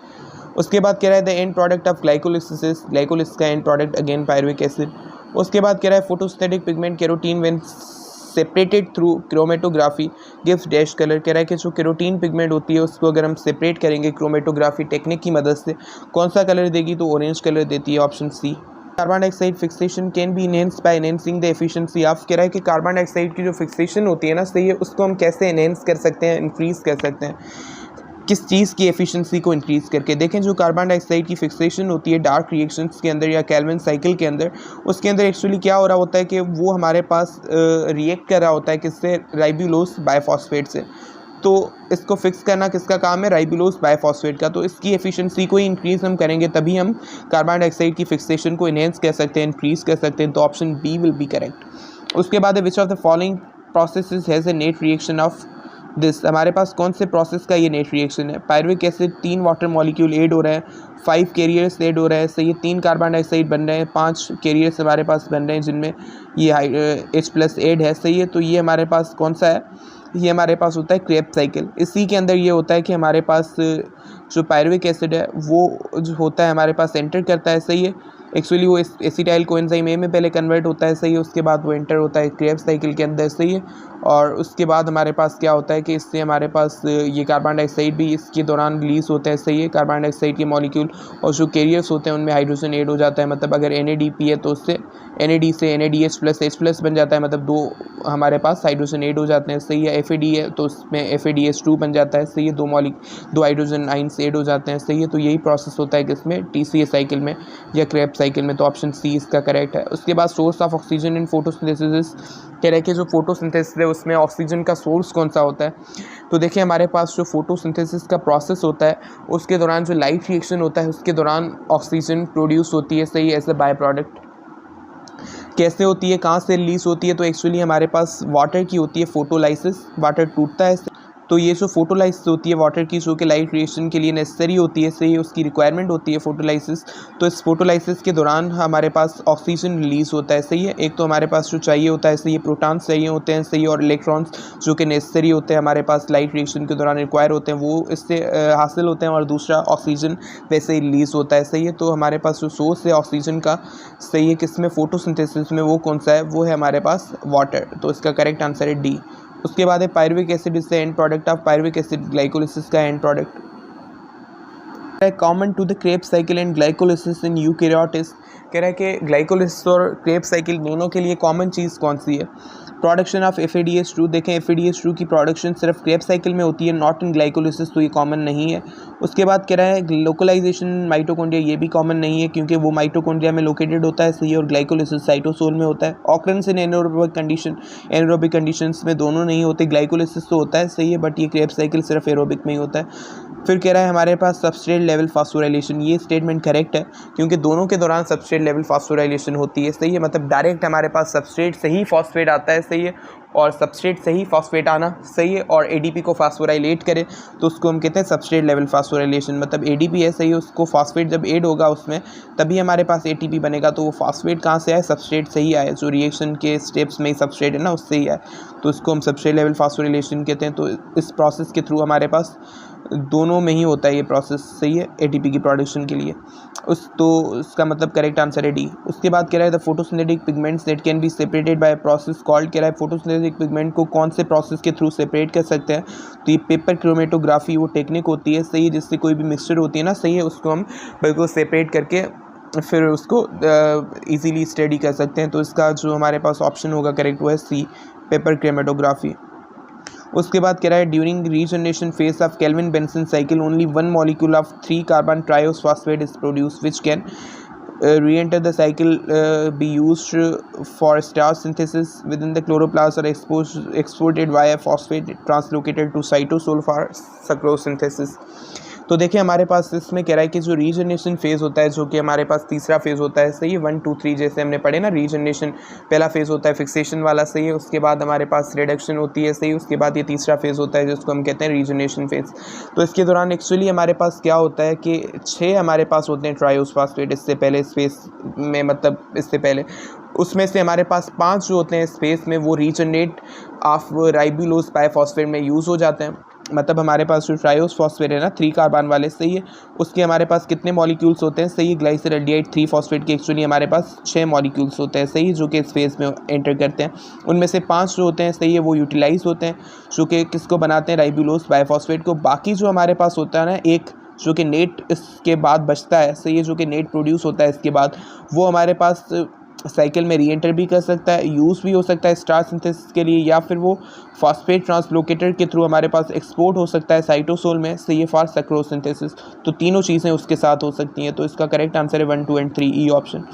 उसके बाद कह रहा है the end product of glycolysis, glycolysis का end product again pyruvic acid. उसके बाद कह रहा है photosynthetic pigment carotene when separated through chromatography gives dash colour. कह रहा है कि जो कैरोटीन पिगमेंट होती है उसको अगर हम सेपरेट करेंगे क्रोमेटोग्राफी टेक्निक की मदद से, कौन सा कलर देगी, तो ऑरेंज कलर देती है, option C. Carbon dioxide fixation can be enhanced by enhancing the efficiency of, कह रहा है कि कार्बन डाइऑक्साइड की जो फिक्सेशन होती है ना, सही है, उसको हम कैसे एनहेंस कर सकते हैं, इंक्रीज़ कर सकते हैं, किस चीज़ की एफिशिएंसी को इंक्रीज़ करके। देखें जो कार्बन डाइऑक्साइड की फिक्सेशन होती है डार्क रिएक्शंस के अंदर या केल्विन साइकिल के अंदर, उसके अंदर एक्चुअली क्या हो रहा होता है कि वो हमारे पास रिएक्ट कर रहा होता है किससे, राइबोलोस बायफॉस्फेट से। तो इसको फिक्स करना किसका काम है, राइबोलोस बायफॉस्फेट का। तो इसकी एफिशिएंसी को इंक्रीज़ हम करेंगे तभी हम कार्बन डाइऑक्साइड की फिक्सेशन को इनहेंस कर सकते हैं, इंक्रीज़ कर सकते हैं। तो option B will be correct. उसके बाद है which of the following processes has a net reaction of this, हमारे पास कौन से प्रोसेस का ये नेट रिएक्शन है। Pyruvic acid 3 water molecule add हो रहे हैं, 5 कैरियर्स ऐड हो रहे हैं, सही है, 3 कार्बन डाइऑक्साइड बन रहे हैं, 5 कैरियर्स हमारे पास बन रहे हैं जिनमें ये H+ ऐड है, सही है। तो ये हमारे पास कौन सा है, ये हमारे पास होता है क्रेब्स साइकिल। इसी के अंदर ये होता है कि हमारे पास जो पायरुविक एसिड है वो जो होता है हमारे पास एंटर करता है, सही है। एक्चुअली वो एसिटाइल कोएंजाइम ए में पहले कन्वर्ट होता है, सही है, उसके बाद वो एंटर होता है क्रेब्स साइकिल के अंदर, सही है। और उसके बाद हमारे पास क्या होता है कि इससे हमारे पास ये कार्बन डाइऑक्साइड भी इसके दौरान रिलीज होते हैं, सही है, कार्बन डाइऑक्साइड के मॉलिक्यूल। और जो कैरियर्स होते हैं उनमें हाइड्रोजन ऐड हो जाता है, मतलब अगर NADP है तो उससे NAD से NADH+ H+ बन जाता है, मतलब 2 हमारे पास हाइड्रोजन ऐड हो जाते हैं, सही है। FAD है तो उसमें FADH2 बन जाता है, सही है, 2 हाइड्रोजन आइंस ऐड हो जाते हैं, सही है। तो यही प्रोसेस होता है किसमें, TCA साइकिल में या क्रेब्स साइकिल में। तो ऑप्शन सी इसका करेक्ट है। उसके बाद source of oxygen in photosynthesis, कह रहे हैं कि जो फोटोसिंथेसिस है उसमें ऑक्सीजन का सोर्स कौन सा होता है। तो देखिए हमारे पास जो फोटोसिंथेसिस का प्रोसेस होता है उसके दौरान जो लाइट रिएक्शन होता है उसके दौरान ऑक्सीजन प्रोड्यूस होती है, सही है, एज अ बाय प्रोडक्ट। कैसे होती है, कहाँ से रिलीज होती है, तो एक्चुअली हमारे पास वाटर की होती है फोटोलाइसिस, वाटर टूटता है। तो ये जो फोटोलाइसिस होती है वाटर की, जो कि लाइट रिएक्शन के लिए नेसेसरी होती है, सही, उसकी रिक्वायरमेंट होती है फोटोलाइसिस। तो इस फोटोलाइसिस के दौरान हमारे पास ऑक्सीजन रिलीज होता है, सही है। एक तो हमारे पास जो चाहिए होता है, सही, प्रोटॉन्स चाहिए होते हैं, सही, और इलेक्ट्रॉन्स जो कि नेसेसरी होते हैं हमारे पास लाइट रिएक्शन के दौरान रिक्वायर होते हैं, वो इससे हासिल होते हैं। और दूसरा ऑक्सीजन वैसे ही रिलीज होता है, सही है। तो हमारे पास जो सोर्स है ऑक्सीजन का, सही है, किसमें, फोटोसिंथेसिस में, वो कौन सा है, वो है हमारे पास वाटर। तो इसका करेक्ट आंसर है डी। उसके बाद है pyruvic acid is the end product of pyruvic acid glycolysis का एंड प्रोडक्ट है common to the Krebs cycle and glycolysis in eukaryotes, कह रहा है कि ग्लाइकोलिसिस और क्रेब्स साइकिल दोनों के लिए कॉमन चीज़ कौन सी है। प्रोडक्शन ऑफ FADH2, देखें FADH2 की प्रोडक्शन सिर्फ क्रेब्स साइकिल में होती है, नॉट इन ग्लाइकोलिसिस, तो ये कॉमन नहीं है। उसके बाद कह रहा है लोकलाइजेशन माइटोकॉन्ड्रिया, ये भी कॉमन नहीं है क्योंकि वो माइटोकॉन्ड्रिया में लोकेटेड होता है, सही, और ग्लाइकोलिसिस साइटोसोल में होता है। ऑकरेंस इन एनारोबिक कंडीशन, एनारोबिक कंडीशंस में दोनों नहीं होते, ग्लाइकोलिसिस तो होता है, सही है, बट ये क्रेब्स साइकिल सिर्फ एरोबिक में ही होता है। फिर कह रहा है हमारे पास सबस्ट्रेट लेवल फास्फोराइलेशन, ये स्टेटमेंट करेक्ट है क्योंकि दोनों के दौरान सबस्ट्रेट लेवल फास्फोराइलेशन होती है, सही है, मतलब डायरेक्ट हमारे पास सबस्ट्रेट से ही फॉस्फेट आता है, सही है, और सबस्ट्रेट से ही फॉस्फेट आना, सही है, और ADP को फास्फोराइलेट करे तो उसको हम कहते हैं सबस्ट्रेट लेवल फास्फोराइलेशन। मतलब ADP है, सही है, उसको फॉस्फेट जब ऐड होगा उसमें तभी हमारे पास ATP बनेगा। तो वो फॉस्फेट कहाँ से आए, सबस्ट्रेट से ही आए, जो रिएक्शन के स्टेप्स में सबस्ट्रेट है ना उससे ही आए, तो उसको हम सबस्ट्रेट लेवल फास्फोराइलेशन कहते हैं। तो इस प्रोसेस के थ्रू हमारे पास दोनों में ही होता है ये प्रोसेस, सही है, ATP की प्रोडक्शन के लिए। तो उसका मतलब करेक्ट आंसर है डी। उसके बाद कह रहा है the photosynthetic pigments that can be separated by process called, कह रहा है फोटोसिंथेटिक पिगमेंट को कौन से प्रोसेस के थ्रू सेपरेट कर सकते हैं। तो ये पेपर क्रोमेटोग्राफी वो टेक्निक होती है, सही है, जिससे कोई भी मिक्सचर होती है ना, सही है, उसको हम बिल्कुल सेपरेट करके फिर उसको इजीली स्टडी कर सकते हैं। तो इसका जो हमारे पास ऑप्शन होगा करेक्ट वो है सी, पेपर क्रोमेटोग्राफी। उसके बाद कह रहा है during regeneration phase of kelvin Benson cycle only 1 molecule of 3 carbon triose is produce which can re-enter the cycle, be used for star synthesis within the chloroplast or exported via phosphate translocated to cytosol for sucrose synthesis। तो देखिए हमारे पास इसमें कह रहा है कि जो regeneration phase होता है, जो कि हमारे पास तीसरा फेज़ होता है, सही है, 1 2 3 जैसे हमने पढ़े ना, रीजनरेशन पहला फेज़ होता है फिक्सेशन वाला, सही है, उसके बाद हमारे पास रिडक्शन होती है, सही, उसके बाद ये तीसरा फेज़ होता है जिसको हम कहते हैं रीजनरेशन फेज़। तो इसके दौरान एक्चुअली हमारे पास क्या होता है कि 6 हमारे पास होते हैं ट्रायोस फास्फेट इससे पहले इस फेज़ में, मतलब इससे पहले उसमें से हमारे पास 5 जो होते हैं स्पेस में वो रीजनरेट ऑफ राइबोलोस बायफॉस्फेट में यूज़ हो जाते हैं। मतलब हमारे पास जो ट्रायोस फॉस्फेट है ना 3 कार्बन वाले, सही है, उसके हमारे पाइस कितने मॉलिक्यूल्स होते हैं, सही है, ग्लाइसरल्डिहाइड 3 फॉस्फेट के एक्चुअली हमारे पास 6 मॉलिक्यूल्स होते हैं, सही, जो कि इस फेज़ में एंटर करते हैं। उनमें से 5 जो होते हैं, सही है, वो यूटिलाइज होते हैं, जो कि किसको बनाते हैं, राइबोलोस बायफॉस्फेट को। बाकी जो हमारे पास होता है ना, एक जो कि नेट इसके बाद बचता है, सही है, जो कि नेट प्रोड्यूस होता है इसके बाद, वो हमारे पास साइकिल में री एंटर भी कर सकता है, यूज़ भी हो सकता है स्टार सिंथेसिस के लिए, या फिर वो फॉस्फेट ट्रांसलोकेटर के थ्रू हमारे पास एक्सपोर्ट हो सकता है साइटोसोल में, सही है, फॉर सक्रोज सिंथेसिस। तो तीनों चीज़ें उसके साथ हो सकती हैं। तो इसका करेक्ट आंसर है 1, 2 एंड 3 ई ऑप्शन।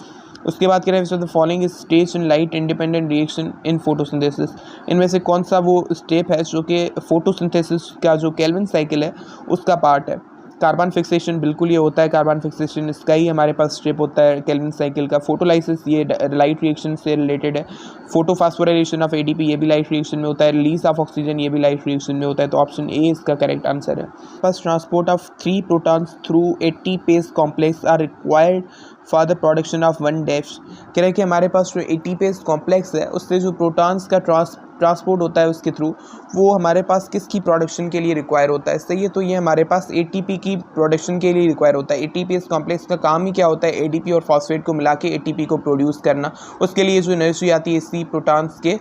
उसके बाद कह रहे हैं the following is stage in light independent reaction in photosynthesis. इनमें से कौन सा वो स्टेप है जो कि फोटोसिंथेसिस का जो केल्विन साइकिल है उसका पार्ट है। कार्बन फिक्सेशन, बिल्कुल ये होता है, कार्बन फिक्सेशन इसका ही हमारे पास स्टेप होता है केल्विन साइकिल का। फोटोलाइसिस ये लाइट रिएक्शन से रिलेटेड है। फोटोफॉस्फोराइलेशन ऑफ एडीपी ये भी लाइट रिएक्शन में होता है। रिलीज ऑफ ऑक्सीजन ये भी लाइट रिएक्शन में होता है। तो ऑप्शन ए इसका करेक्ट आंसर है। First transport of 3 protons through a टी-पेस complex are required for the production of 1 dash. कह रहे हैं कि हमारे पास जो एटीपेस कॉम्प्लेक्स है उससे जो प्रोटॉन्स का ट्रांसपोर्ट होता है उसके थ्रू, वो हमारे पास किसकी प्रोडक्शन के लिए रिक्वायर होता है, सही है। तो ये हमारे पास एटीपी की प्रोडक्शन के लिए रिक्वायर होता है। एटीपेस कॉम्प्लेक्स का काम ही क्या होता है, एडीपी और फॉस्फेट को मिला के एटीपी को प्रोड्यूस करना। उसके लिए जो एनर्जी आती है इसी प्रोटॉन्स के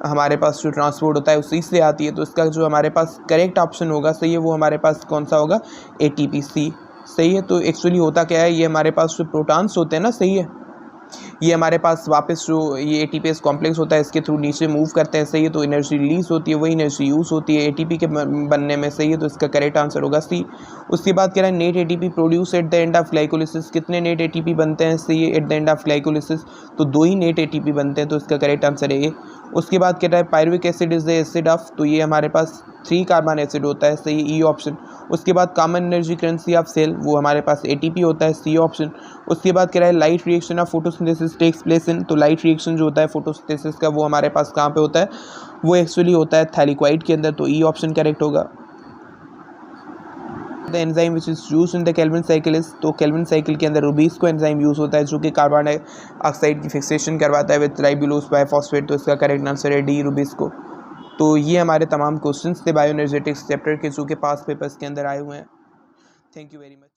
हमारे पास जो ट्रांसपोर्ट होता है उसी से आती है। तो इसका जो हमारे पास करेक्ट ऑप्शन होगा, सही है, वो हमारे पास कौन सा होगा, एटीपी सी, सही है। तो एक्चुअली होता क्या है, ये हमारे पास जो प्रोटॉन्स होते हैं ना, सही है, ये हमारे पास वापस जो ये एटीपीएस कॉम्प्लेक्स होता है इसके थ्रू नीचे मूव करते हैं, सही है। तो एनर्जी रिलीज होती है, वही एनर्जी यूज़ होती है एटीपी के बनने में, सही है। तो इसका करेक्ट आंसर होगा सी। उसके बाद कह रहा है net ATP produce at the end of glycolysis. कितने नेट एटीपी बनते हैं, सही है, at the end of glycolysis, तो 2 ही नेट एटीपी बनते हैं। तो इसका करेक्ट आंसर है ए। उसके बाद कह रहा है pyruvic acid is the acid of, तो ये हमारे पास 3 कार्बन एसिड होता है, सही, ई ऑप्शन। उसके बाद common energy currency of cell, वो हमारे पास एटीपी होता है, सी ऑप्शन। उसके बाद कह रहा है light reaction of photosynthesis takes place in, तो लाइट रिएक्शन जो होता है फोटोसिंथेसिस का वो हमारे पास कहाँ पे होता है, वो एक्चुअली होता है थैलिक्वाइड के अंदर। तो ई ऑप्शन करेक्ट होगा। The enzyme which is use in the Calvin cycle is, तो केल्विन साइकिल के अंदर रूबीस को एंजाइम यूज होता है जो कि कार्बन डाइऑक्साइड की फिक्सेशन करवाता है विद राइबोलोज बाइफॉस्फेट। तो इसका करेक्ट आंसर है डी, रूबीस को। तो ये हमारे तमाम क्वेश्चंस थे बायोएनर्जेटिक्स चैप्टर के जो कि पास पेपर्स के अंदर आए हुए हैं। Thank you very much.